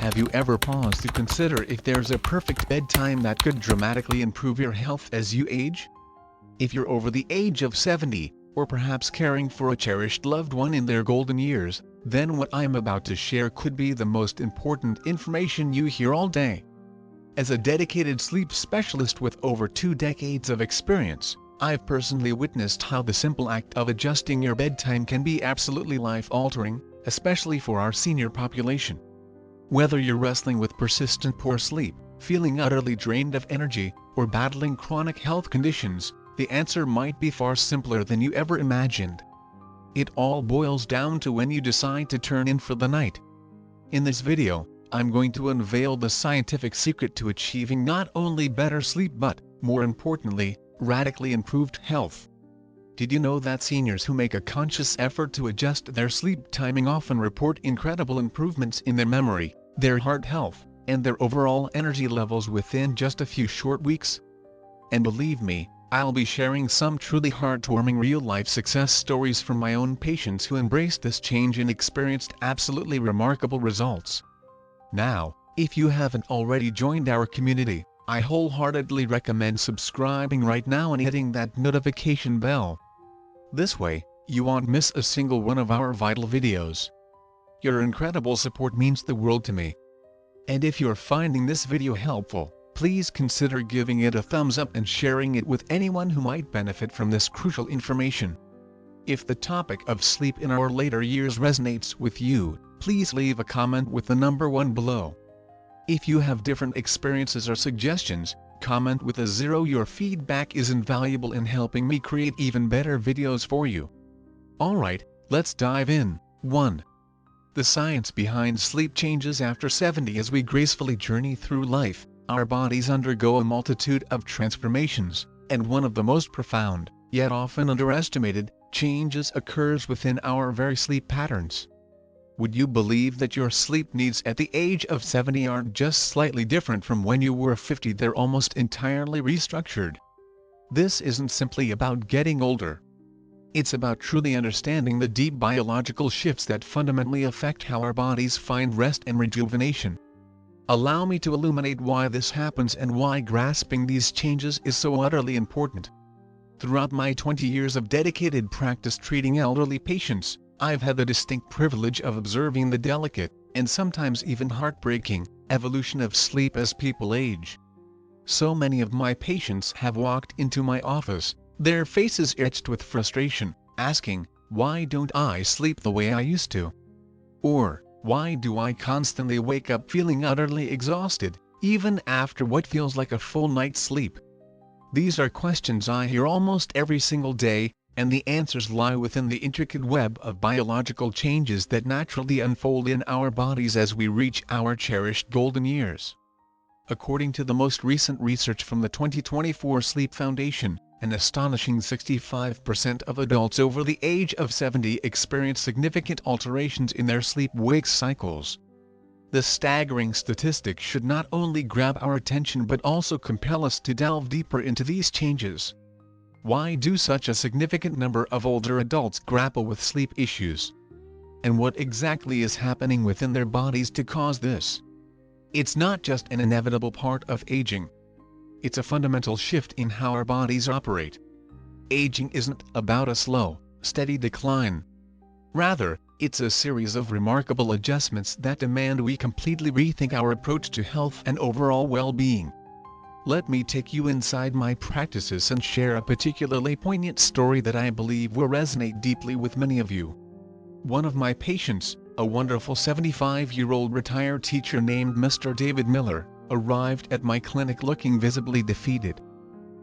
Have you ever paused to consider if there's a perfect bedtime that could dramatically improve your health as you age? If you're over the age of 70, or perhaps caring for a cherished loved one in their golden years, then what I'm about to share could be the most important information you hear all day. As a dedicated sleep specialist with over 2 decades of experience, I've personally witnessed how the simple act of adjusting your bedtime can be absolutely life-altering, especially for our senior population. Whether you're wrestling with persistent poor sleep, feeling utterly drained of energy, or battling chronic health conditions, the answer might be far simpler than you ever imagined. It all boils down to when you decide to turn in for the night. In this video, I'm going to unveil the scientific secret to achieving not only better sleep but, more importantly, radically improved health. Did you know that seniors who make a conscious effort to adjust their sleep timing often report incredible improvements in their memory, their heart health, and their overall energy levels within just a few short weeks? And believe me, I'll be sharing some truly heartwarming real-life success stories from my own patients who embraced this change and experienced absolutely remarkable results. Now, if you haven't already joined our community, I wholeheartedly recommend subscribing right now and hitting that notification bell. This way, you won't miss a single one of our vital videos. Your incredible support means the world to me. And if you're finding this video helpful, please consider giving it a thumbs up and sharing it with anyone who might benefit from this crucial information. If the topic of sleep in our later years resonates with you, please leave a comment with the number 1 below. If you have different experiences or suggestions, comment with a 0. Your feedback is invaluable in helping me create even better videos for you. Alright, let's dive in. 1. The science behind sleep changes after 70. As we gracefully journey through life, our bodies undergo a multitude of transformations, and one of the most profound, yet often underestimated, changes occurs within our very sleep patterns. Would you believe that your sleep needs at the age of 70 aren't just slightly different from when you were 50? They're almost entirely restructured. This isn't simply about getting older. It's about truly understanding the deep biological shifts that fundamentally affect how our bodies find rest and rejuvenation. Allow me to illuminate why this happens and why grasping these changes is so utterly important. Throughout my 20 years of dedicated practice treating elderly patients, I've had the distinct privilege of observing the delicate, and sometimes even heartbreaking, evolution of sleep as people age. So many of my patients have walked into my office, their faces etched with frustration, asking, "Why don't I sleep the way I used to?" Or, "Why do I constantly wake up feeling utterly exhausted, even after what feels like a full night's sleep?" These are questions I hear almost every single day, and the answers lie within the intricate web of biological changes that naturally unfold in our bodies as we reach our cherished golden years. According to the most recent research from the 2024 Sleep Foundation, an astonishing 65% of adults over the age of 70 experience significant alterations in their sleep-wake cycles. This staggering statistic should not only grab our attention but also compel us to delve deeper into these changes. Why do such a significant number of older adults grapple with sleep issues? And what exactly is happening within their bodies to cause this? It's not just an inevitable part of aging. It's a fundamental shift in how our bodies operate. Aging isn't about a slow, steady decline. Rather, it's a series of remarkable adjustments that demand we completely rethink our approach to health and overall well-being. Let me take you inside my practices and share a particularly poignant story that I believe will resonate deeply with many of you. One of my patients, a wonderful 75-year-old retired teacher named Mr. David Miller, arrived at my clinic looking visibly defeated.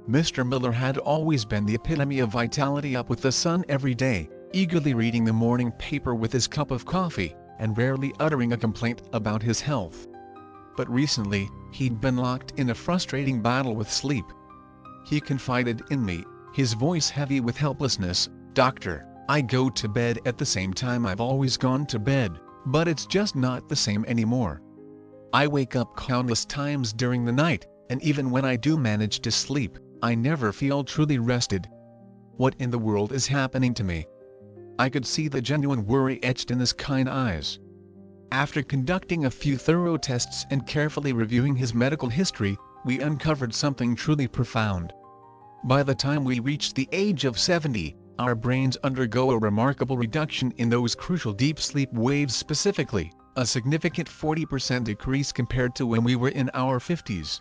Mr. Miller had always been the epitome of vitality, up with the sun every day, eagerly reading the morning paper with his cup of coffee, and rarely uttering a complaint about his health. But recently, he'd been locked in a frustrating battle with sleep. He confided in me, his voice heavy with helplessness, "Doctor, I go to bed at the same time I've always gone to bed, but it's just not the same anymore. I wake up countless times during the night, and even when I do manage to sleep, I never feel truly rested. What in the world is happening to me?" I could see the genuine worry etched in his kind eyes. After conducting a few thorough tests and carefully reviewing his medical history, we uncovered something truly profound. By the time we reach the age of 70, our brains undergo a remarkable reduction in those crucial deep sleep waves, specifically, a significant 40% decrease compared to when we were in our 50s.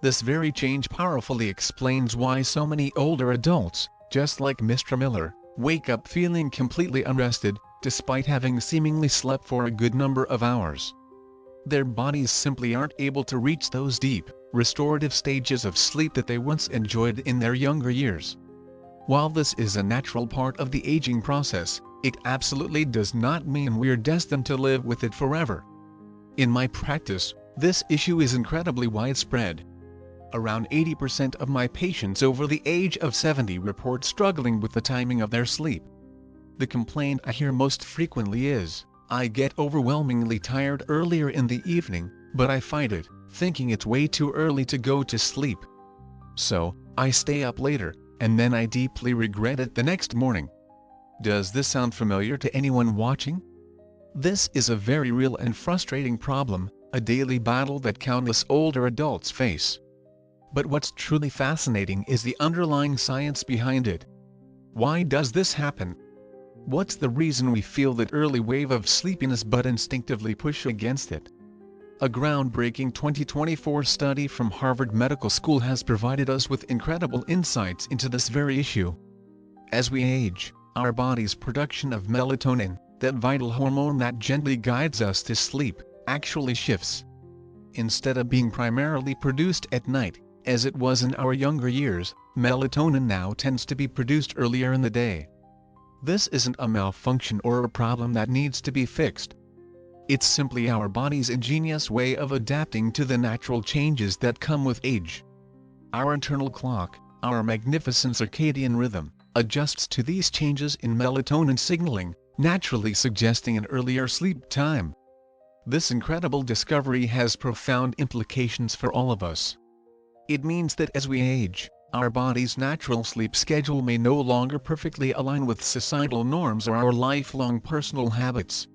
This very change powerfully explains why so many older adults, just like Mr. Miller, wake up feeling completely unrested, despite having seemingly slept for a good number of hours. Their bodies simply aren't able to reach those deep, restorative stages of sleep that they once enjoyed in their younger years. While this is a natural part of the aging process, it absolutely does not mean we're destined to live with it forever. In my practice, this issue is incredibly widespread. Around 80% of my patients over the age of 70 report struggling with the timing of their sleep. The complaint I hear most frequently is, "I get overwhelmingly tired earlier in the evening, but I fight it, thinking it's way too early to go to sleep. So, I stay up later, and then I deeply regret it the next morning." Does this sound familiar to anyone watching? This is a very real and frustrating problem, a daily battle that countless older adults face. But what's truly fascinating is the underlying science behind it. Why does this happen? What's the reason we feel that early wave of sleepiness but instinctively push against it? A groundbreaking 2024 study from Harvard Medical School has provided us with incredible insights into this very issue. As we age, our body's production of melatonin, that vital hormone that gently guides us to sleep, actually shifts. Instead of being primarily produced at night, as it was in our younger years, melatonin now tends to be produced earlier in the day. This isn't a malfunction or a problem that needs to be fixed. It's simply our body's ingenious way of adapting to the natural changes that come with age. Our internal clock, our magnificent circadian rhythm, adjusts to these changes in melatonin signaling, naturally suggesting an earlier sleep time. This incredible discovery has profound implications for all of us. It means that as we age, our body's natural sleep schedule may no longer perfectly align with societal norms or our lifelong personal habits.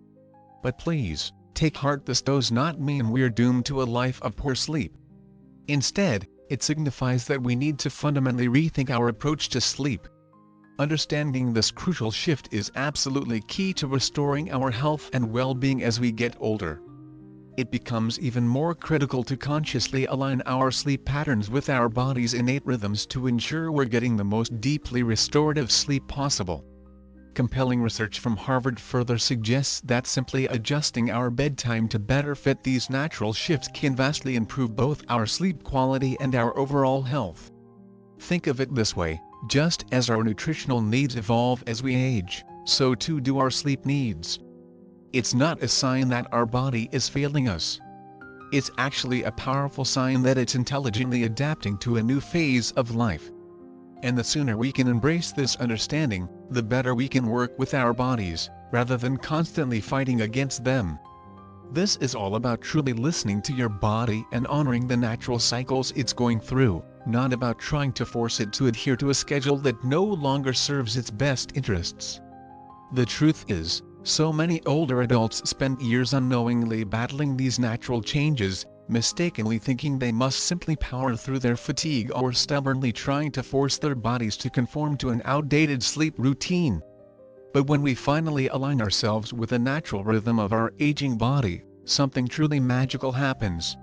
But please, take heart, this does not mean we're doomed to a life of poor sleep. Instead, it signifies that we need to fundamentally rethink our approach to sleep. Understanding this crucial shift is absolutely key to restoring our health and well-being as we get older. It becomes even more critical to consciously align our sleep patterns with our body's innate rhythms to ensure we're getting the most deeply restorative sleep possible. Compelling research from Harvard further suggests that simply adjusting our bedtime to better fit these natural shifts can vastly improve both our sleep quality and our overall health. Think of it this way, just as our nutritional needs evolve as we age, so too do our sleep needs. It's not a sign that our body is failing us. It's actually a powerful sign that it's intelligently adapting to a new phase of life. And the sooner we can embrace this understanding, the better we can work with our bodies, rather than constantly fighting against them. This is all about truly listening to your body and honoring the natural cycles it's going through, not about trying to force it to adhere to a schedule that no longer serves its best interests. The truth is, so many older adults spend years unknowingly battling these natural changes, mistakenly thinking they must simply power through their fatigue or stubbornly trying to force their bodies to conform to an outdated sleep routine. But when we finally align ourselves with the natural rhythm of our aging body, something truly magical happens.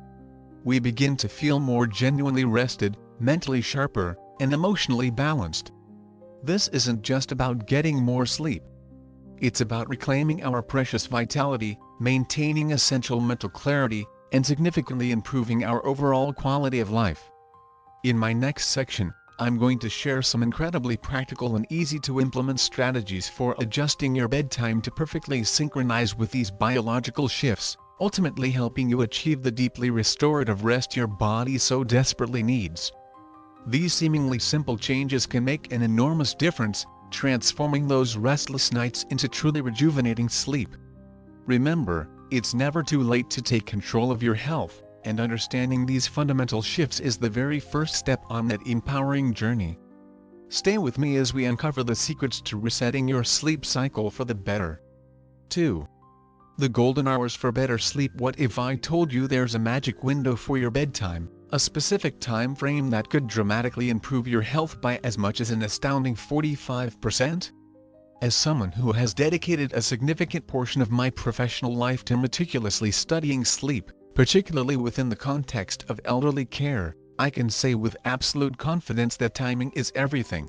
We begin to feel more genuinely rested, mentally sharper, and emotionally balanced. This isn't just about getting more sleep. It's about reclaiming our precious vitality, maintaining essential mental clarity, and significantly improving our overall quality of life. In my next section, I'm going to share some incredibly practical and easy-to-implement strategies for adjusting your bedtime to perfectly synchronize with these biological shifts, ultimately helping you achieve the deeply restorative rest your body so desperately needs. These seemingly simple changes can make an enormous difference, transforming those restless nights into truly rejuvenating sleep. Remember, it's never too late to take control of your health, and understanding these fundamental shifts is the very first step on that empowering journey. Stay with me as we uncover the secrets to resetting your sleep cycle for the better. 2. The golden hours for better sleep. What if I told you there's a magic window for your bedtime, a specific time frame that could dramatically improve your health by as much as an astounding 45%? As someone who has dedicated a significant portion of my professional life to meticulously studying sleep, particularly within the context of elderly care, I can say with absolute confidence that timing is everything.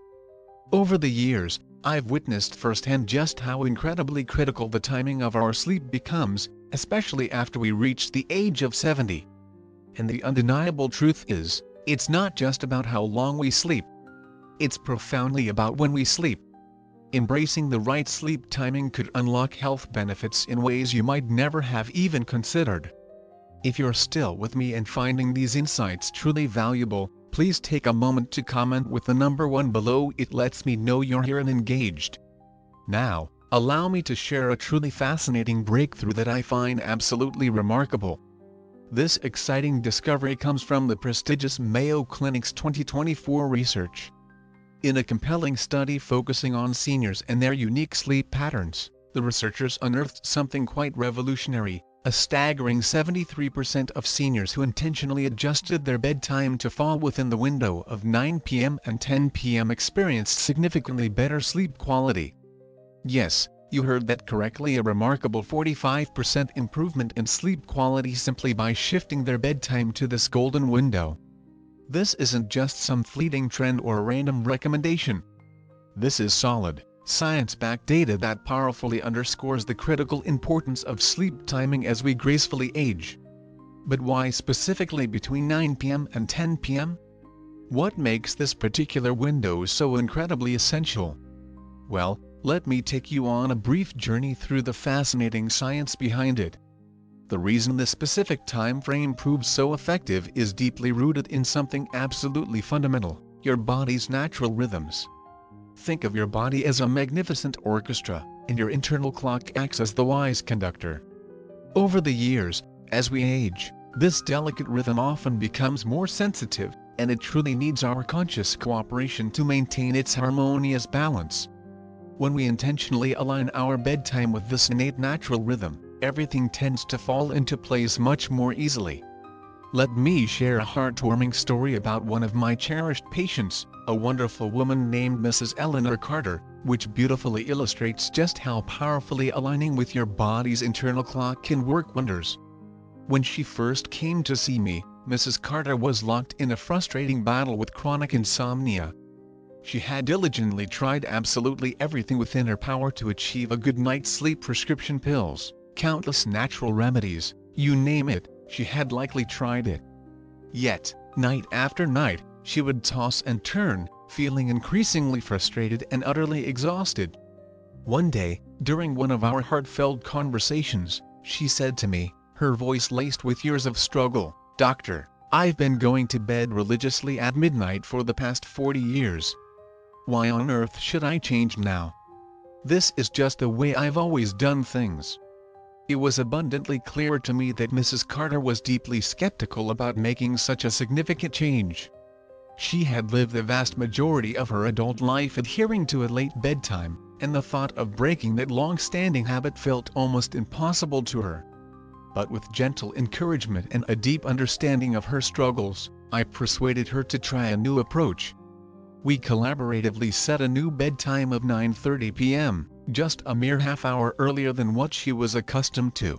Over the years, I've witnessed firsthand just how incredibly critical the timing of our sleep becomes, especially after we reach the age of 70. And the undeniable truth is, it's not just about how long we sleep. It's profoundly about when we sleep. Embracing the right sleep timing could unlock health benefits in ways you might never have even considered. If you're still with me and finding these insights truly valuable, please take a moment to comment with the number 1 below. It lets me know you're here and engaged. Now, allow me to share a truly fascinating breakthrough that I find absolutely remarkable. This exciting discovery comes from the prestigious Mayo Clinic's 2024 research. In a compelling study focusing on seniors and their unique sleep patterns, the researchers unearthed something quite revolutionary. A staggering 73% of seniors who intentionally adjusted their bedtime to fall within the window of 9 p.m. and 10 p.m. experienced significantly better sleep quality. Yes, you heard that correctly, a remarkable 45% improvement in sleep quality simply by shifting their bedtime to this golden window. This isn't just some fleeting trend or a random recommendation. This is solid, science-backed data that powerfully underscores the critical importance of sleep timing as we gracefully age. But why specifically between 9 p.m. and 10 p.m.? What makes this particular window so incredibly essential? Well, let me take you on a brief journey through the fascinating science behind it. The reason this specific time frame proves so effective is deeply rooted in something absolutely fundamental: your body's natural rhythms. Think of your body as a magnificent orchestra, and your internal clock acts as the wise conductor. Over the years, as we age, this delicate rhythm often becomes more sensitive, and it truly needs our conscious cooperation to maintain its harmonious balance. When we intentionally align our bedtime with this innate natural rhythm, everything tends to fall into place much more easily. Let me share a heartwarming story about one of my cherished patients, a wonderful woman named Mrs. Eleanor Carter, which beautifully illustrates just how powerfully aligning with your body's internal clock can work wonders. When she first came to see me, Mrs. Carter was locked in a frustrating battle with chronic insomnia. She had diligently tried absolutely everything within her power to achieve a good night's sleep: prescription pills, countless natural remedies, you name it, she had likely tried it. Yet, night after night, she would toss and turn, feeling increasingly frustrated and utterly exhausted. One day, during one of our heartfelt conversations, she said to me, her voice laced with years of struggle, "Doctor, I've been going to bed religiously at midnight for the past 40 years. Why on earth should I change now? This is just the way I've always done things." It was abundantly clear to me that Mrs. Carter was deeply skeptical about making such a significant change. She had lived the vast majority of her adult life adhering to a late bedtime, and the thought of breaking that long-standing habit felt almost impossible to her. But with gentle encouragement and a deep understanding of her struggles, I persuaded her to try a new approach. We collaboratively set a new bedtime of 9:30 p.m., just a mere half-hour earlier than what she was accustomed to.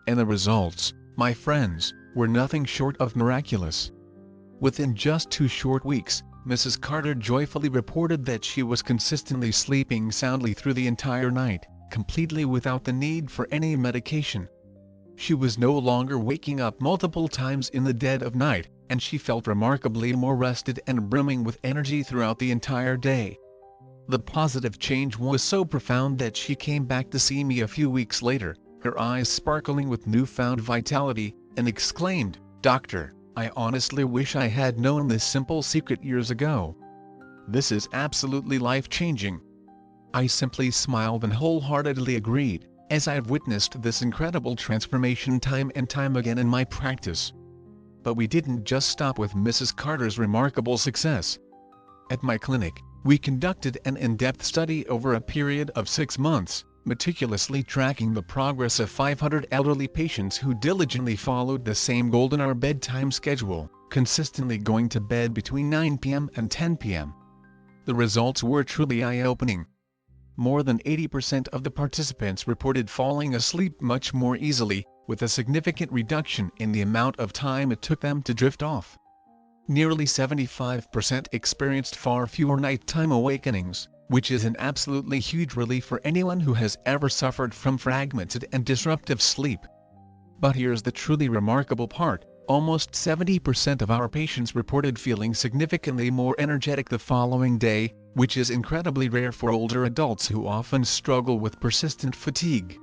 And the results, my friends, were nothing short of miraculous. Within just 2 short weeks, Mrs. Carter joyfully reported that she was consistently sleeping soundly through the entire night, completely without the need for any medication. She was no longer waking up multiple times in the dead of night, and she felt remarkably more rested and brimming with energy throughout the entire day. The positive change was so profound that she came back to see me a few weeks later, her eyes sparkling with newfound vitality, and exclaimed, "Doctor, I honestly wish I had known this simple secret years ago. This is absolutely life-changing." I simply smiled and wholeheartedly agreed, as I've witnessed this incredible transformation time and time again in my practice. But we didn't just stop with Mrs. Carter's remarkable success. At my clinic, we conducted an in-depth study over a period of 6 months, meticulously tracking the progress of 500 elderly patients who diligently followed the same golden hour bedtime schedule, consistently going to bed between 9 p.m. and 10 p.m. The results were truly eye-opening. More than 80% of the participants reported falling asleep much more easily, with a significant reduction in the amount of time it took them to drift off. Nearly 75% experienced far fewer nighttime awakenings, which is an absolutely huge relief for anyone who has ever suffered from fragmented and disruptive sleep. But here's the truly remarkable part: almost 70% of our patients reported feeling significantly more energetic the following day, which is incredibly rare for older adults who often struggle with persistent fatigue.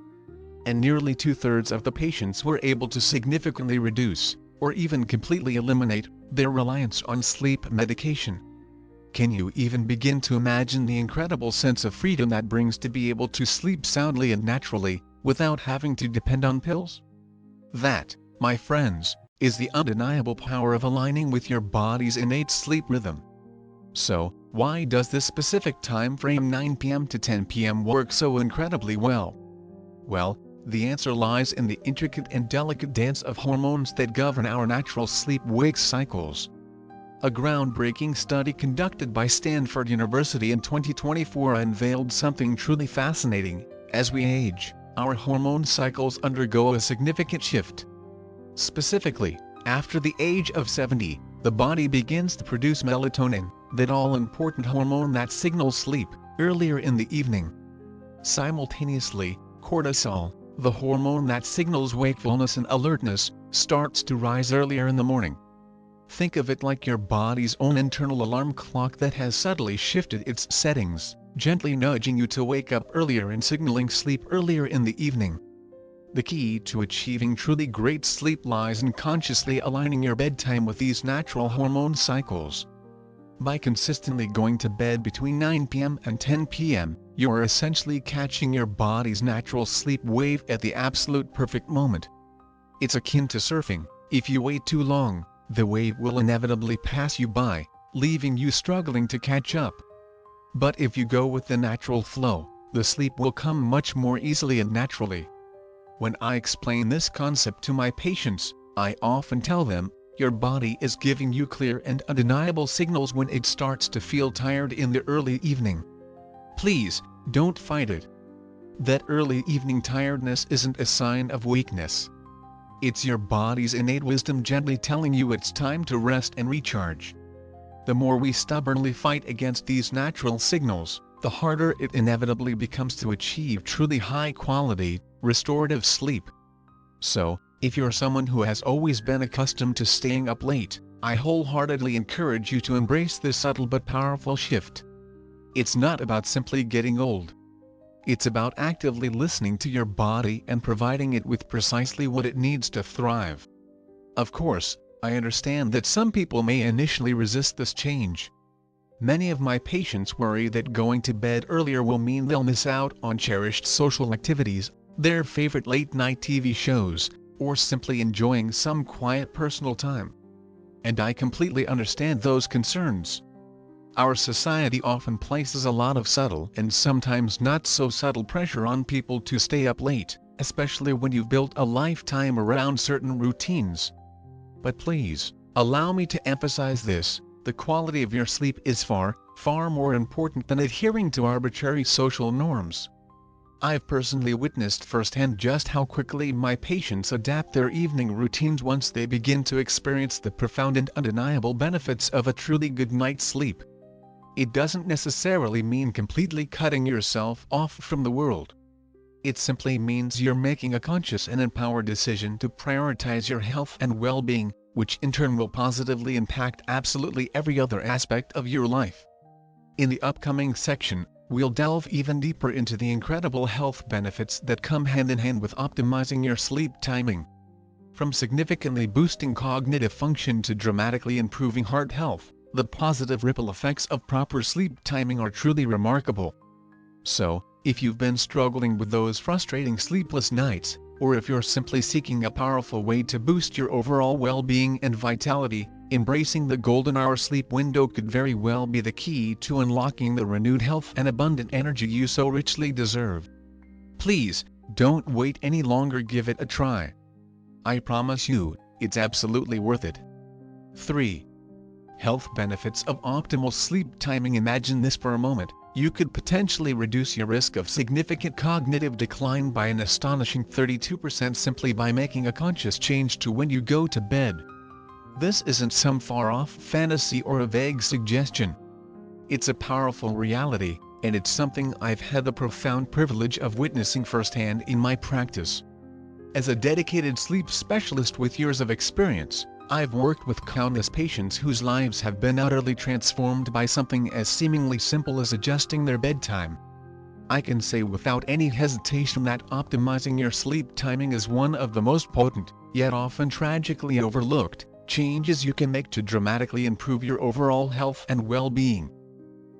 And nearly 2/3 of the patients were able to significantly reduce, or even completely eliminate, their reliance on sleep medication. Can you even begin to imagine the incredible sense of freedom that brings to be able to sleep soundly and naturally, without having to depend on pills? That, my friends, is the undeniable power of aligning with your body's innate sleep rhythm. So, why does this specific time frame 9 p.m. to 10 p.m. work so incredibly well? Well, the answer lies in the intricate and delicate dance of hormones that govern our natural sleep-wake cycles. A groundbreaking study conducted by Stanford University in 2024 unveiled something truly fascinating. As we age, our hormone cycles undergo a significant shift. Specifically, after the age of 70, the body begins to produce melatonin, that all-important hormone that signals sleep, earlier in the evening. Simultaneously, cortisol, the hormone that signals wakefulness and alertness, starts to rise earlier in the morning. Think of it like your body's own internal alarm clock that has subtly shifted its settings, gently nudging you to wake up earlier and signaling sleep earlier in the evening. The key to achieving truly great sleep lies in consciously aligning your bedtime with these natural hormone cycles. By consistently going to bed between 9 p.m. and 10 p.m., you are essentially catching your body's natural sleep wave at the absolute perfect moment. It's akin to surfing: if you wait too long, the wave will inevitably pass you by, leaving you struggling to catch up. But if you go with the natural flow, the sleep will come much more easily and naturally. When I explain this concept to my patients, I often tell them, your body is giving you clear and undeniable signals when it starts to feel tired in the early evening. Please, don't fight it. That early evening tiredness isn't a sign of weakness. It's your body's innate wisdom gently telling you it's time to rest and recharge. The more we stubbornly fight against these natural signals, the harder it inevitably becomes to achieve truly high-quality, restorative sleep. So, if you're someone who has always been accustomed to staying up late, I wholeheartedly encourage you to embrace this subtle but powerful shift. It's not about simply getting old. It's about actively listening to your body and providing it with precisely what it needs to thrive. Of course, I understand that some people may initially resist this change. Many of my patients worry that going to bed earlier will mean they'll miss out on cherished social activities, their favorite late-night TV shows, or simply enjoying some quiet personal time. And I completely understand those concerns. Our society often places a lot of subtle and sometimes not so subtle pressure on people to stay up late, especially when you've built a lifetime around certain routines. But please, allow me to emphasize this: the quality of your sleep is far, far more important than adhering to arbitrary social norms. I've personally witnessed firsthand just how quickly my patients adapt their evening routines once they begin to experience the profound and undeniable benefits of a truly good night's sleep. It doesn't necessarily mean completely cutting yourself off from the world. It simply means you're making a conscious and empowered decision to prioritize your health and well-being, which in turn will positively impact absolutely every other aspect of your life. In the upcoming section, we'll delve even deeper into the incredible health benefits that come hand in hand with optimizing your sleep timing. From significantly boosting cognitive function to dramatically improving heart health, the positive ripple effects of proper sleep timing are truly remarkable. So, if you've been struggling with those frustrating sleepless nights, or if you're simply seeking a powerful way to boost your overall well-being and vitality, embracing the golden hour sleep window could very well be the key to unlocking the renewed health and abundant energy you so richly deserve. Please, don't wait any longer, give it a try. I promise you, it's absolutely worth it. 3. Health benefits of optimal sleep timing. Imagine this for a moment. You could potentially reduce your risk of significant cognitive decline by an astonishing 32% simply by making a conscious change to when you go to bed. This isn't some far-off fantasy or a vague suggestion. It's a powerful reality, and it's something I've had the profound privilege of witnessing firsthand in my practice. As a dedicated sleep specialist with years of experience, I've worked with countless patients whose lives have been utterly transformed by something as seemingly simple as adjusting their bedtime. I can say without any hesitation that optimizing your sleep timing is one of the most potent, yet often tragically overlooked, changes you can make to dramatically improve your overall health and well-being.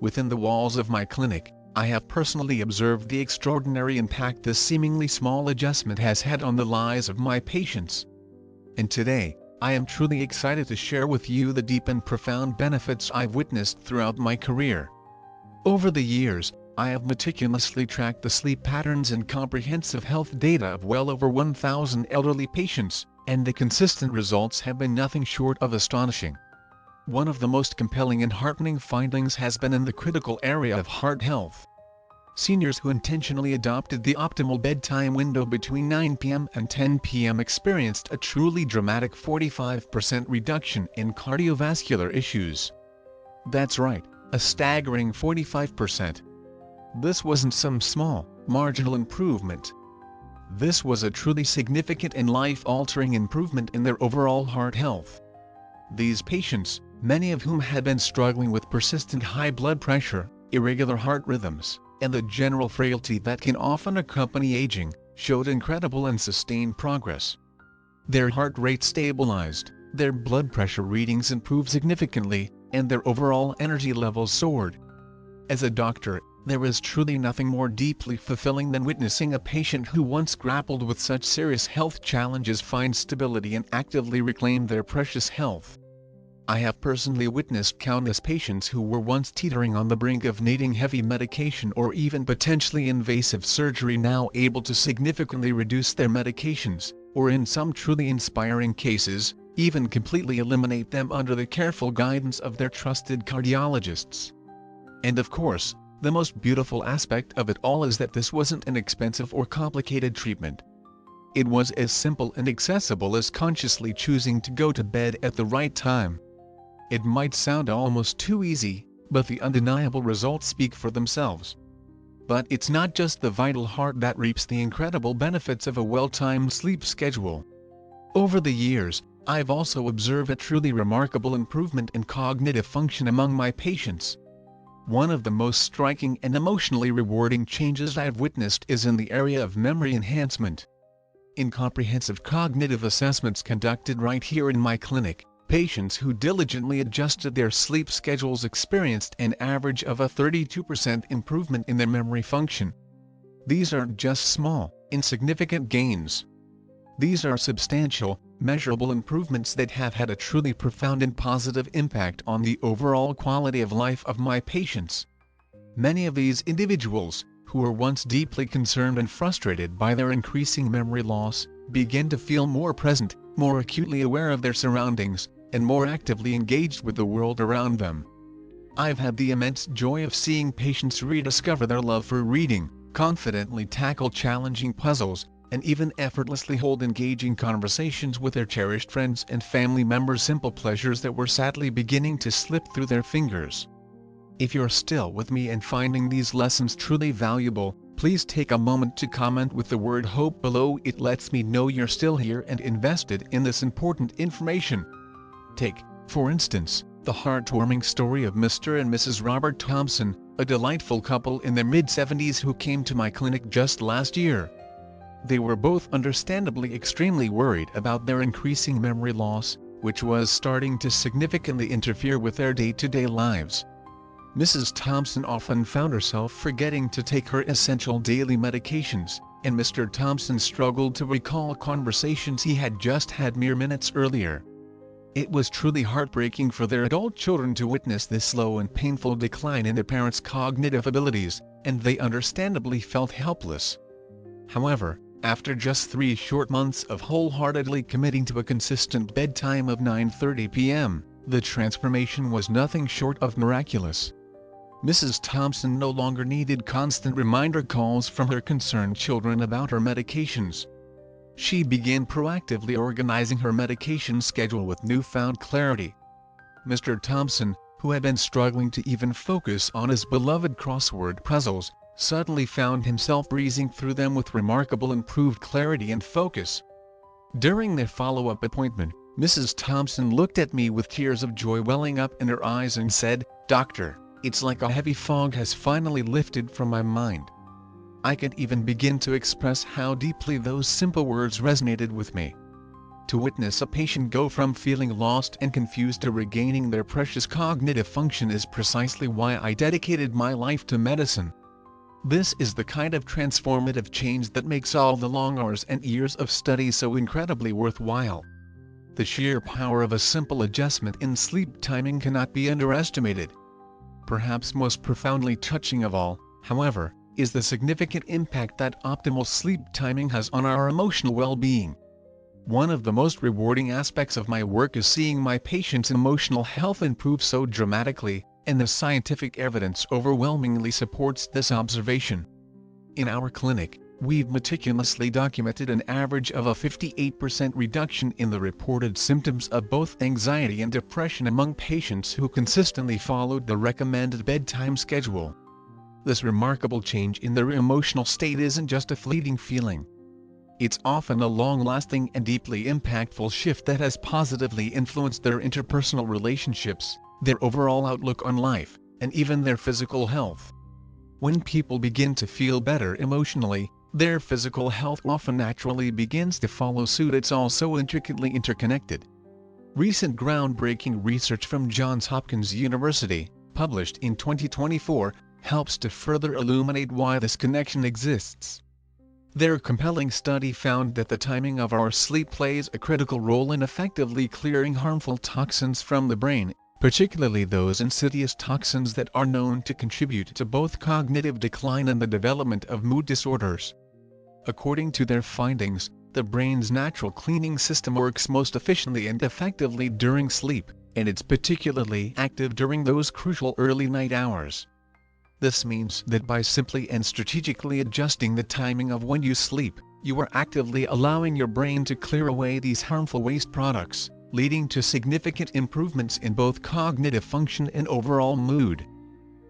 Within the walls of my clinic, I have personally observed the extraordinary impact this seemingly small adjustment has had on the lives of my patients. And today, I am truly excited to share with you the deep and profound benefits I've witnessed throughout my career. Over the years, I have meticulously tracked the sleep patterns and comprehensive health data of well over 1,000 elderly patients, and the consistent results have been nothing short of astonishing. One of the most compelling and heartening findings has been in the critical area of heart health. Seniors who intentionally adopted the optimal bedtime window between 9 p.m. and 10 p.m. experienced a truly dramatic 45% reduction in cardiovascular issues. That's right, a staggering 45%. This wasn't some small, marginal improvement. This was a truly significant and life-altering improvement in their overall heart health. These patients, many of whom had been struggling with persistent high blood pressure, irregular heart rhythms, and the general frailty that can often accompany aging, showed incredible and sustained progress. Their heart rate stabilized, their blood pressure readings improved significantly, and their overall energy levels soared. As a doctor, there is truly nothing more deeply fulfilling than witnessing a patient who once grappled with such serious health challenges find stability and actively reclaim their precious health. I have personally witnessed countless patients who were once teetering on the brink of needing heavy medication or even potentially invasive surgery now able to significantly reduce their medications, or in some truly inspiring cases, even completely eliminate them under the careful guidance of their trusted cardiologists. And of course, the most beautiful aspect of it all is that this wasn't an expensive or complicated treatment. It was as simple and accessible as consciously choosing to go to bed at the right time. It might sound almost too easy, but the undeniable results speak for themselves. But it's not just the vital heart that reaps the incredible benefits of a well-timed sleep schedule. Over the years, I've also observed a truly remarkable improvement in cognitive function among my patients. One of the most striking and emotionally rewarding changes I've witnessed is in the area of memory enhancement. In comprehensive cognitive assessments conducted right here in my clinic, patients who diligently adjusted their sleep schedules experienced an average of a 32% improvement in their memory function. These aren't just small, insignificant gains. These are substantial, measurable improvements that have had a truly profound and positive impact on the overall quality of life of my patients. Many of these individuals, who were once deeply concerned and frustrated by their increasing memory loss, begin to feel more present, more acutely aware of their surroundings, and more actively engaged with the world around them. I've had the immense joy of seeing patients rediscover their love for reading, confidently tackle challenging puzzles, and even effortlessly hold engaging conversations with their cherished friends and family members, simple pleasures that were sadly beginning to slip through their fingers. If you're still with me and finding these lessons truly valuable, please take a moment to comment with the word HOPE below. It lets me know you're still here and invested in this important information. Take, for instance, the heartwarming story of Mr. and Mrs. Robert Thompson, a delightful couple in their mid-70s who came to my clinic just last year. They were both understandably extremely worried about their increasing memory loss, which was starting to significantly interfere with their day-to-day lives. Mrs. Thompson often found herself forgetting to take her essential daily medications, and Mr. Thompson struggled to recall conversations he had just had mere minutes earlier. It was truly heartbreaking for their adult children to witness this slow and painful decline in their parents' cognitive abilities, and they understandably felt helpless. However, after just 3 short months of wholeheartedly committing to a consistent bedtime of 9:30 p.m., the transformation was nothing short of miraculous. Mrs. Thompson no longer needed constant reminder calls from her concerned children about her medications. She began proactively organizing her medication schedule with newfound clarity. Mr. Thompson, who had been struggling to even focus on his beloved crossword puzzles, suddenly found himself breezing through them with remarkable improved clarity and focus. During their follow-up appointment, Mrs. Thompson looked at me with tears of joy welling up in her eyes and said, "Doctor, it's like a heavy fog has finally lifted from my mind." I can't even begin to express how deeply those simple words resonated with me. To witness a patient go from feeling lost and confused to regaining their precious cognitive function is precisely why I dedicated my life to medicine. This is the kind of transformative change that makes all the long hours and years of study so incredibly worthwhile. The sheer power of a simple adjustment in sleep timing cannot be underestimated. Perhaps most profoundly touching of all, however, is the significant impact that optimal sleep timing has on our emotional well-being. One of the most rewarding aspects of my work is seeing my patients' emotional health improve so dramatically, and the scientific evidence overwhelmingly supports this observation. In our clinic, we've meticulously documented an average of a 58% reduction in the reported symptoms of both anxiety and depression among patients who consistently followed the recommended bedtime schedule. This remarkable change in their emotional state isn't just a fleeting feeling. It's often a long-lasting and deeply impactful shift that has positively influenced their interpersonal relationships, their overall outlook on life, and even their physical health. When people begin to feel better emotionally, their physical health often naturally begins to follow suit. It's all so intricately interconnected. Recent groundbreaking research from Johns Hopkins University, published in 2024, helps to further illuminate why this connection exists. Their compelling study found that the timing of our sleep plays a critical role in effectively clearing harmful toxins from the brain, particularly those insidious toxins that are known to contribute to both cognitive decline and the development of mood disorders. According to their findings, the brain's natural cleaning system works most efficiently and effectively during sleep, and it's particularly active during those crucial early night hours. This means that by simply and strategically adjusting the timing of when you sleep, you are actively allowing your brain to clear away these harmful waste products, leading to significant improvements in both cognitive function and overall mood.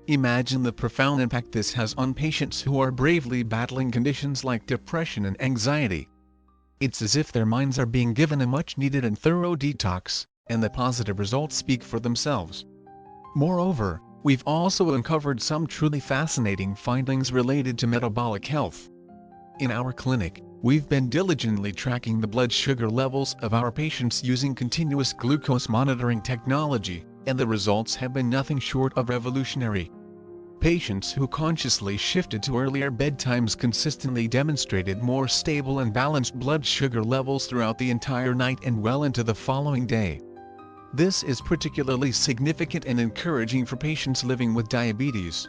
Imagine the profound impact this has on patients who are bravely battling conditions like depression and anxiety. It's as if their minds are being given a much-needed and thorough detox, and the positive results speak for themselves. Moreover, we've also uncovered some truly fascinating findings related to metabolic health. In our clinic, we've been diligently tracking the blood sugar levels of our patients using continuous glucose monitoring technology, and the results have been nothing short of revolutionary. Patients who consciously shifted to earlier bedtimes consistently demonstrated more stable and balanced blood sugar levels throughout the entire night and well into the following day. This is particularly significant and encouraging for patients living with diabetes.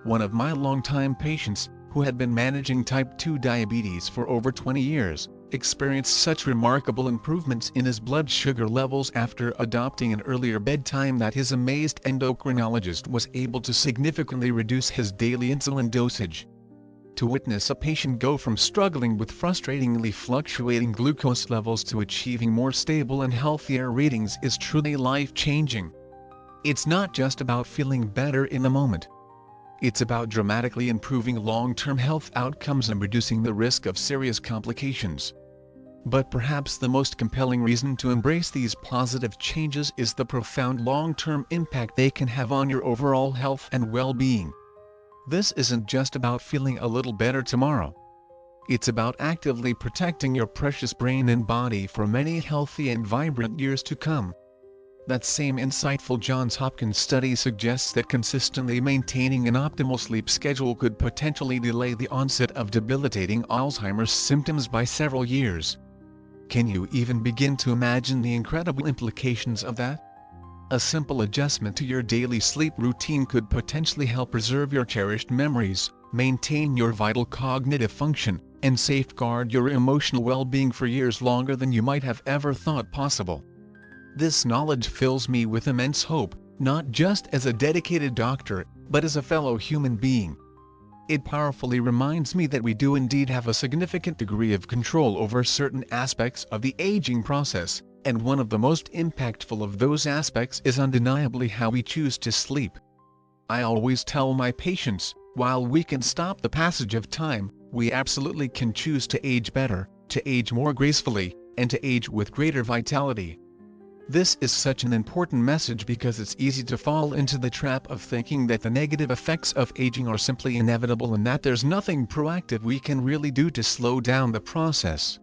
One of my longtime patients, who had been managing type 2 diabetes for over 20 years, experienced such remarkable improvements in his blood sugar levels after adopting an earlier bedtime that his amazed endocrinologist was able to significantly reduce his daily insulin dosage. To witness a patient go from struggling with frustratingly fluctuating glucose levels to achieving more stable and healthier readings is truly life-changing. It's not just about feeling better in the moment. It's about dramatically improving long-term health outcomes and reducing the risk of serious complications. But perhaps the most compelling reason to embrace these positive changes is the profound long-term impact they can have on your overall health and well-being. This isn't just about feeling a little better tomorrow. It's about actively protecting your precious brain and body for many healthy and vibrant years to come. That same insightful Johns Hopkins study suggests that consistently maintaining an optimal sleep schedule could potentially delay the onset of debilitating Alzheimer's symptoms by several years. Can you even begin to imagine the incredible implications of that? A simple adjustment to your daily sleep routine could potentially help preserve your cherished memories, maintain your vital cognitive function, and safeguard your emotional well-being for years longer than you might have ever thought possible. This knowledge fills me with immense hope, not just as a dedicated doctor, but as a fellow human being. It powerfully reminds me that we do indeed have a significant degree of control over certain aspects of the aging process, and one of the most impactful of those aspects is undeniably how we choose to sleep. I always tell my patients, while we can stop the passage of time, we absolutely can choose to age better, to age more gracefully, and to age with greater vitality. This is such an important message because it's easy to fall into the trap of thinking that the negative effects of aging are simply inevitable and that there's nothing proactive we can really do to slow down the process.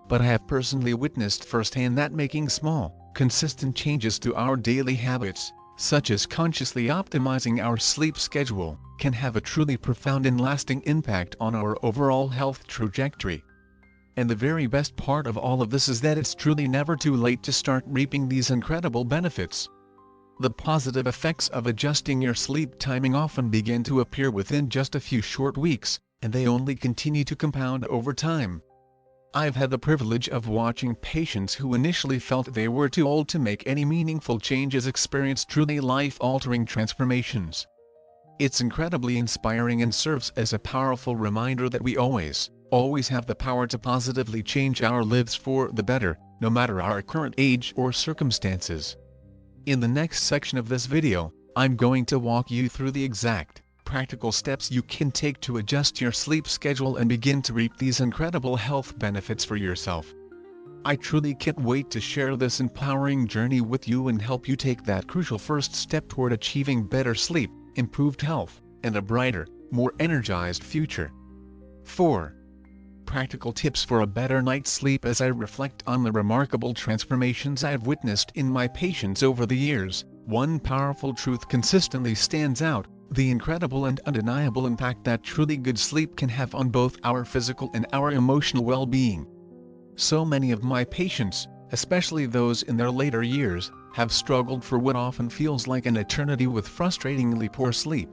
But I have personally witnessed firsthand that making small, consistent changes to our daily habits, such as consciously optimizing our sleep schedule, can have a truly profound and lasting impact on our overall health trajectory. And the very best part of all of this is that it's truly never too late to start reaping these incredible benefits. The positive effects of adjusting your sleep timing often begin to appear within just a few short weeks, and they only continue to compound over time. I've had the privilege of watching patients who initially felt they were too old to make any meaningful changes experience truly life-altering transformations. It's incredibly inspiring and serves as a powerful reminder that we always have the power to positively change our lives for the better, no matter our current age or circumstances. In the next section of this video, I'm going to walk you through the exact, practical steps you can take to adjust your sleep schedule and begin to reap these incredible health benefits for yourself. I truly can't wait to share this empowering journey with you and help you take that crucial first step toward achieving better sleep, improved health, and a brighter, more energized future. 4. Practical tips for a better night's sleep. As I reflect on the remarkable transformations I've witnessed in my patients over the years, one powerful truth consistently stands out: the incredible and undeniable impact that truly good sleep can have on both our physical and our emotional well-being. So many of my patients, especially those in their later years, have struggled for what often feels like an eternity with frustratingly poor sleep.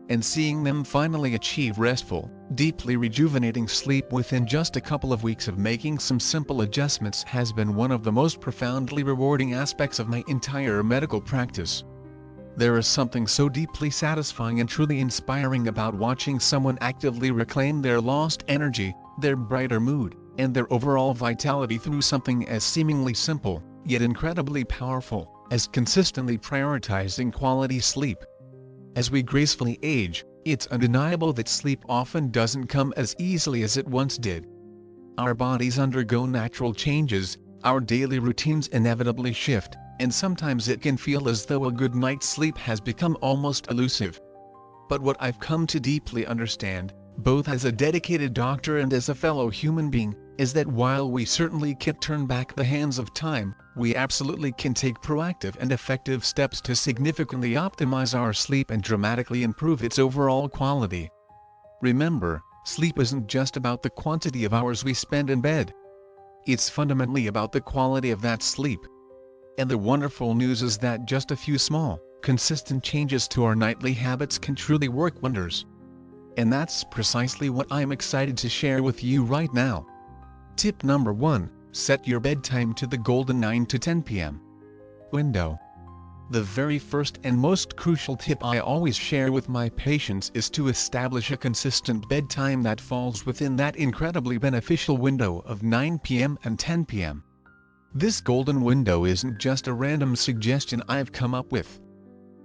And seeing them finally achieve restful, deeply rejuvenating sleep within just a couple of weeks of making some simple adjustments has been one of the most profoundly rewarding aspects of my entire medical practice. There is something so deeply satisfying and truly inspiring about watching someone actively reclaim their lost energy, their brighter mood, and their overall vitality through something as seemingly simple, yet incredibly powerful, as consistently prioritizing quality sleep. As we gracefully age, it's undeniable that sleep often doesn't come as easily as it once did. Our bodies undergo natural changes, our daily routines inevitably shift, and sometimes it can feel as though a good night's sleep has become almost elusive. But what I've come to deeply understand, both as a dedicated doctor and as a fellow human being, is that while we certainly can't turn back the hands of time, we absolutely can take proactive and effective steps to significantly optimize our sleep and dramatically improve its overall quality. Remember, sleep isn't just about the quantity of hours we spend in bed. It's fundamentally about the quality of that sleep. And the wonderful news is that just a few small, consistent changes to our nightly habits can truly work wonders. And that's precisely what I'm excited to share with you right now. Tip number 1. Set your bedtime to the golden 9 to 10 p.m. window. The very first and most crucial tip I always share with my patients is to establish a consistent bedtime that falls within that incredibly beneficial window of 9 p.m. and 10 p.m. This golden window isn't just a random suggestion I've come up with.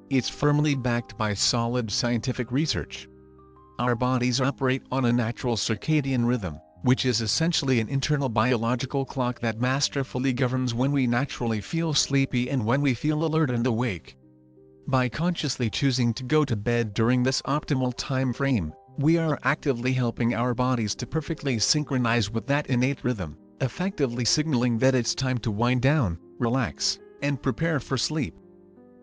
It's firmly backed by solid scientific research. Our bodies operate on a natural circadian rhythm, which is essentially an internal biological clock that masterfully governs when we naturally feel sleepy and when we feel alert and awake. By consciously choosing to go to bed during this optimal time frame, we are actively helping our bodies to perfectly synchronize with that innate rhythm, effectively signaling that it's time to wind down, relax, and prepare for sleep.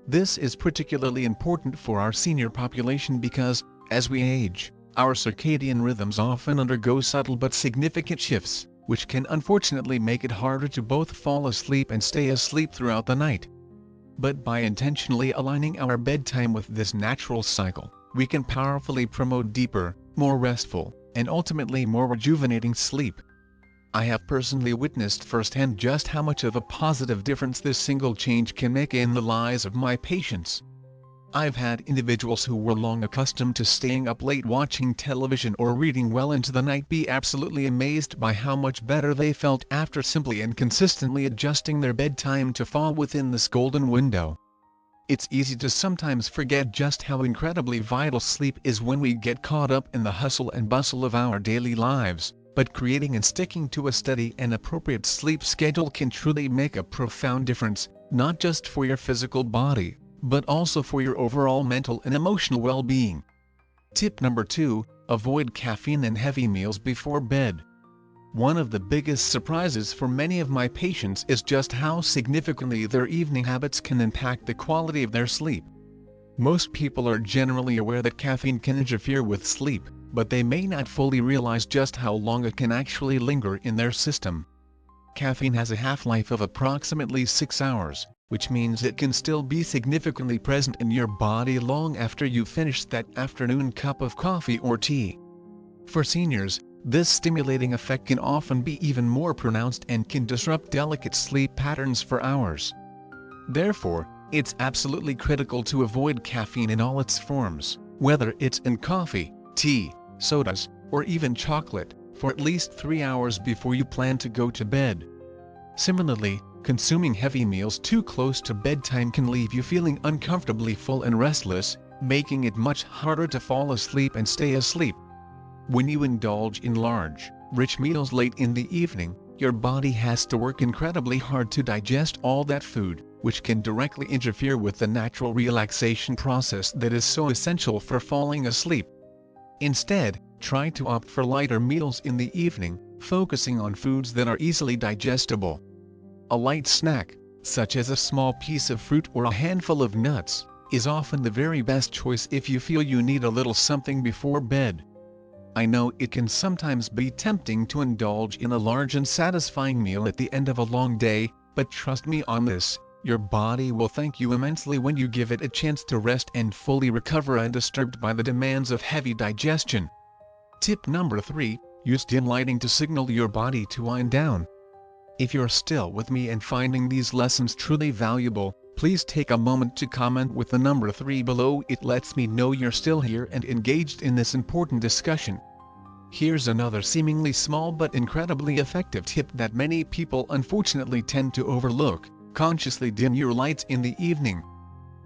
This is particularly important for our senior population because, as we age, our circadian rhythms often undergo subtle but significant shifts, which can unfortunately make it harder to both fall asleep and stay asleep throughout the night. But by intentionally aligning our bedtime with this natural cycle, we can powerfully promote deeper, more restful, and ultimately more rejuvenating sleep. I have personally witnessed firsthand just how much of a positive difference this single change can make in the lives of my patients. I've had individuals who were long accustomed to staying up late watching television or reading well into the night be absolutely amazed by how much better they felt after simply and consistently adjusting their bedtime to fall within this golden window. It's easy to sometimes forget just how incredibly vital sleep is when we get caught up in the hustle and bustle of our daily lives, but creating and sticking to a steady and appropriate sleep schedule can truly make a profound difference, not just for your physical body, but also for your overall mental and emotional well-being. Tip number 2, avoid caffeine and heavy meals before bed. One of the biggest surprises for many of my patients is just how significantly their evening habits can impact the quality of their sleep. Most people are generally aware that caffeine can interfere with sleep, but they may not fully realize just how long it can actually linger in their system. Caffeine has a half-life of approximately 6 hours, which means it can still be significantly present in your body long after you finish that afternoon cup of coffee or tea. For seniors, this stimulating effect can often be even more pronounced and can disrupt delicate sleep patterns for hours. Therefore, it's absolutely critical to avoid caffeine in all its forms, whether it's in coffee, tea, sodas, or even chocolate, for at least 3 hours before you plan to go to bed. Similarly, consuming heavy meals too close to bedtime can leave you feeling uncomfortably full and restless, making it much harder to fall asleep and stay asleep. When you indulge in large, rich meals late in the evening, your body has to work incredibly hard to digest all that food, which can directly interfere with the natural relaxation process that is so essential for falling asleep. Instead, try to opt for lighter meals in the evening, focusing on foods that are easily digestible. A light snack, such as a small piece of fruit or a handful of nuts, is often the very best choice if you feel you need a little something before bed. I know it can sometimes be tempting to indulge in a large and satisfying meal at the end of a long day, but trust me on this, your body will thank you immensely when you give it a chance to rest and fully recover undisturbed by the demands of heavy digestion. Tip number 3, use dim lighting to signal your body to wind down. If you're still with me and finding these lessons truly valuable, please take a moment to comment with the number 3 below. It lets me know you're still here and engaged in this important discussion. Here's another seemingly small but incredibly effective tip that many people unfortunately tend to overlook: consciously dim your lights in the evening.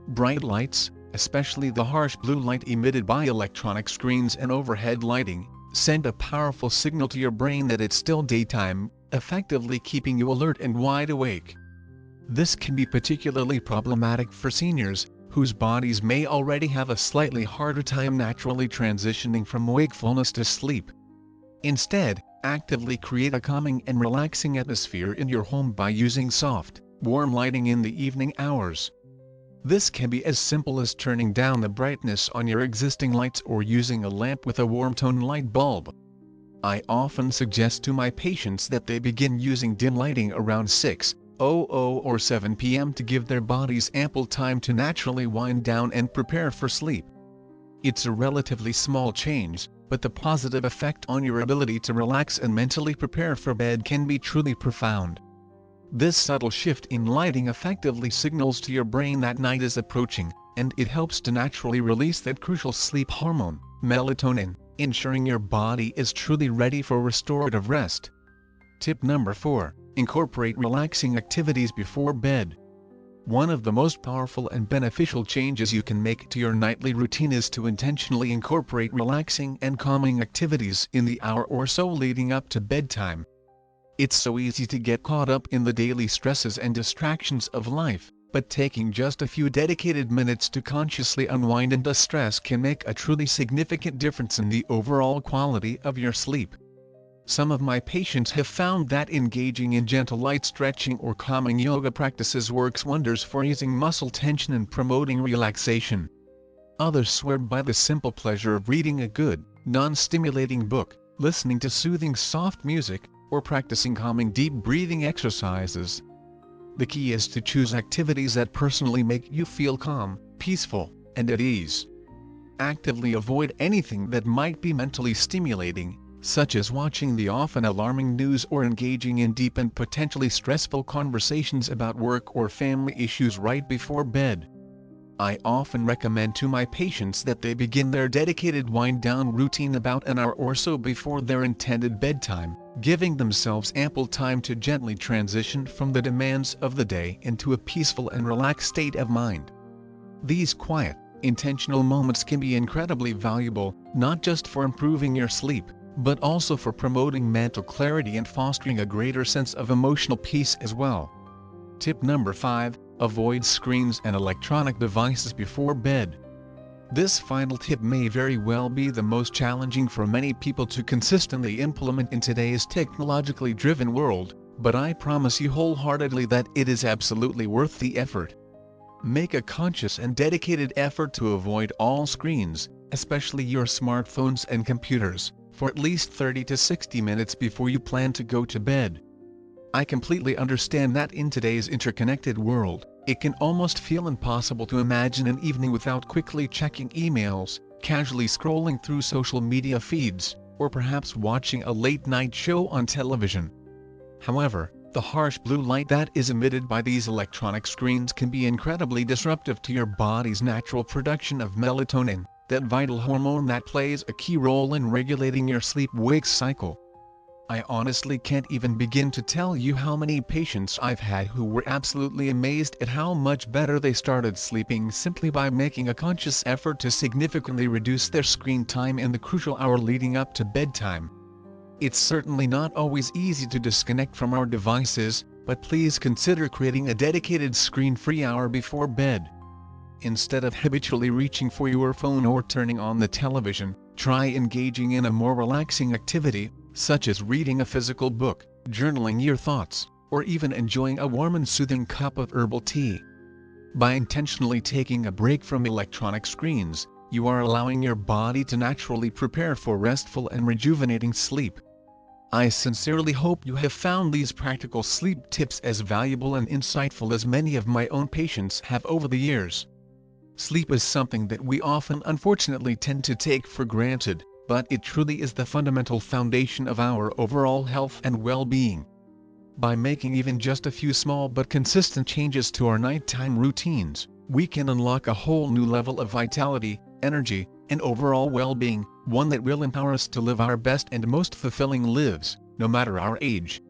Bright lights, especially the harsh blue light emitted by electronic screens and overhead lighting, send a powerful signal to your brain that it's still daytime, effectively keeping you alert and wide awake. This can be particularly problematic for seniors, whose bodies may already have a slightly harder time naturally transitioning from wakefulness to sleep. Instead, actively create a calming and relaxing atmosphere in your home by using soft, warm lighting in the evening hours. This can be as simple as turning down the brightness on your existing lights or using a lamp with a warm tone light bulb. I often suggest to my patients that they begin using dim lighting around 6:00 or 7 p.m. to give their bodies ample time to naturally wind down and prepare for sleep. It's a relatively small change, but the positive effect on your ability to relax and mentally prepare for bed can be truly profound. This subtle shift in lighting effectively signals to your brain that night is approaching, and it helps to naturally release that crucial sleep hormone, melatonin, ensuring your body is truly ready for restorative rest. Tip number 4, incorporate relaxing activities before bed. One of the most powerful and beneficial changes you can make to your nightly routine is to intentionally incorporate relaxing and calming activities in the hour or so leading up to bedtime. It's so easy to get caught up in the daily stresses and distractions of life, but taking just a few dedicated minutes to consciously unwind and de-stress can make a truly significant difference in the overall quality of your sleep. Some of my patients have found that engaging in gentle light stretching or calming yoga practices works wonders for easing muscle tension and promoting relaxation. Others swear by the simple pleasure of reading a good, non-stimulating book, listening to soothing soft music, or practicing calming deep breathing exercises. The key is to choose activities that personally make you feel calm, peaceful, and at ease. Actively avoid anything that might be mentally stimulating, such as watching the often alarming news or engaging in deep and potentially stressful conversations about work or family issues right before bed. I often recommend to my patients that they begin their dedicated wind-down routine about an hour or so before their intended bedtime, giving themselves ample time to gently transition from the demands of the day into a peaceful and relaxed state of mind. These quiet, intentional moments can be incredibly valuable, not just for improving your sleep, but also for promoting mental clarity and fostering a greater sense of emotional peace as well. Tip number 5. Avoid screens and electronic devices before bed. This final tip may very well be the most challenging for many people to consistently implement in today's technologically driven world, but I promise you wholeheartedly that it is absolutely worth the effort. Make a conscious and dedicated effort to avoid all screens, especially your smartphones and computers, for at least 30 to 60 minutes before you plan to go to bed. I completely understand that in today's interconnected world, it can almost feel impossible to imagine an evening without quickly checking emails, casually scrolling through social media feeds, or perhaps watching a late-night show on television. However, the harsh blue light that is emitted by these electronic screens can be incredibly disruptive to your body's natural production of melatonin, that vital hormone that plays a key role in regulating your sleep-wake cycle. I honestly can't even begin to tell you how many patients I've had who were absolutely amazed at how much better they started sleeping simply by making a conscious effort to significantly reduce their screen time in the crucial hour leading up to bedtime. It's certainly not always easy to disconnect from our devices, but please consider creating a dedicated screen-free hour before bed. Instead of habitually reaching for your phone or turning on the television, try engaging in a more relaxing activity, such as reading a physical book, journaling your thoughts, or even enjoying a warm and soothing cup of herbal tea. By intentionally taking a break from electronic screens, you are allowing your body to naturally prepare for restful and rejuvenating sleep. I sincerely hope you have found these practical sleep tips as valuable and insightful as many of my own patients have over the years. Sleep is something that we often unfortunately tend to take for granted, but it truly is the fundamental foundation of our overall health and well-being. By making even just a few small but consistent changes to our nighttime routines, we can unlock a whole new level of vitality, energy, and overall well-being, one that will empower us to live our best and most fulfilling lives, no matter our age.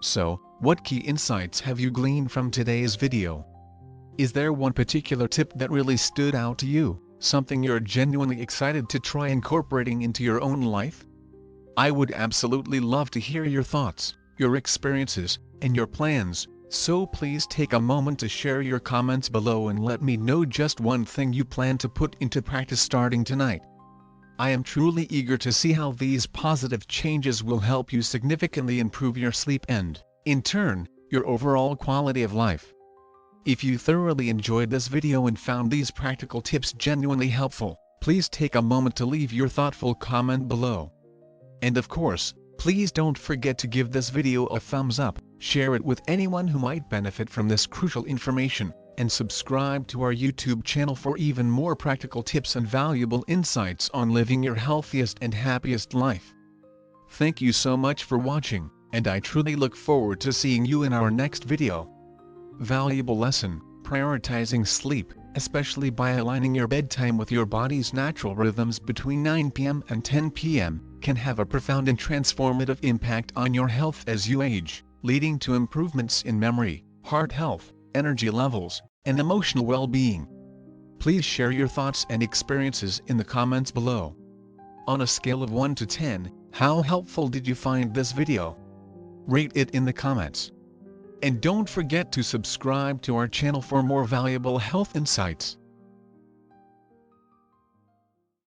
So, what key insights have you gleaned from today's video? Is there one particular tip that really stood out to you, something you're genuinely excited to try incorporating into your own life? I would absolutely love to hear your thoughts, your experiences, and your plans, so please take a moment to share your comments below and let me know just one thing you plan to put into practice starting tonight. I am truly eager to see how these positive changes will help you significantly improve your sleep and, in turn, your overall quality of life. If you thoroughly enjoyed this video and found these practical tips genuinely helpful, please take a moment to leave your thoughtful comment below. And of course, please don't forget to give this video a thumbs up, share it with anyone who might benefit from this crucial information, and subscribe to our YouTube channel for even more practical tips and valuable insights on living your healthiest and happiest life. Thank you so much for watching, and I truly look forward to seeing you in our next video. Valuable lesson: prioritizing sleep, especially by aligning your bedtime with your body's natural rhythms between 9 p.m. and 10 p.m., can have a profound and transformative impact on your health as you age, leading to improvements in memory, heart health, energy levels, and emotional well-being. Please share your thoughts and experiences in the comments below. On a scale of 1 to 10, how helpful did you find this video? Rate it in the comments. And don't forget to subscribe to our channel for more valuable health insights.